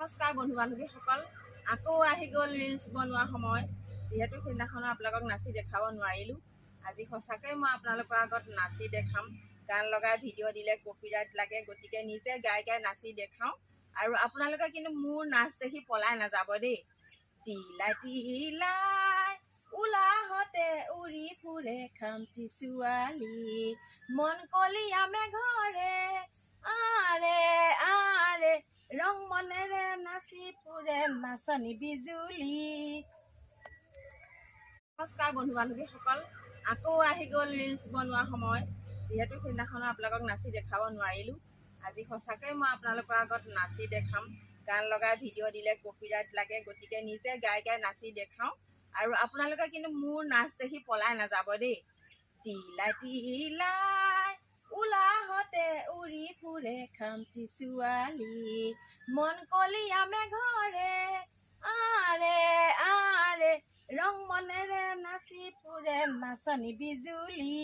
নমস্কাৰ বন্ধু বান্ধৱীসকল, আকৌ আহি গ'ল ৰিলছ বনোৱা সময়। যিহেতু সেইদিনাখন আপোনালোকক নাচি দেখাব নোৱাৰিলোঁ, আজি সঁচাকৈ মই আপোনালোকৰ আগত নাচি দেখাম। গান লগাই ভিডিঅ' দিলে কপিৰাইট লাগে, গতিকে নিজে গাই গাই নাচি দেখাওঁ। আৰু আপোনালোকে কিন্তু মোৰ নাচ দেখি পলাই নাযাব দেই। তিলাই তিলাই উলাহতে উৰি ফুৰে খামটি ছোৱালী, মন কলিয়া মেঘৰে আৰে আৰে, ৰং মনেৰে নাচি ফুৰে নাচনী বিজুলী। নমস্কাৰ বন্ধু বান্ধৱীসকল, আকৌ আহি গ'ল ৰিলছ বনোৱা সময়। যিহেতু সেইদিনাখন আপোনালোকক নাচি দেখাব নোৱাৰিলোঁ, আজি সঁচাকৈ মই আপোনালোকৰ আগত নাচি দেখাম। গান লগাই ভিডিঅ' দিলে কপিৰাইট লাগে, গতিকে নিজে গাই গাই নাচি দেখাওঁ। আৰু আপোনালোকে কিন্তু মোৰ নাচ দেখি পলাই নাযাব দেই। তিলাই তিলাই উলাহতে উৰি ফুৰে খামটি ছোৱালী, মন কলিয়া মেঘৰে আৰে আৰে, ৰং মনেৰে নাচি ফুৰে নাচনী বিজুলী।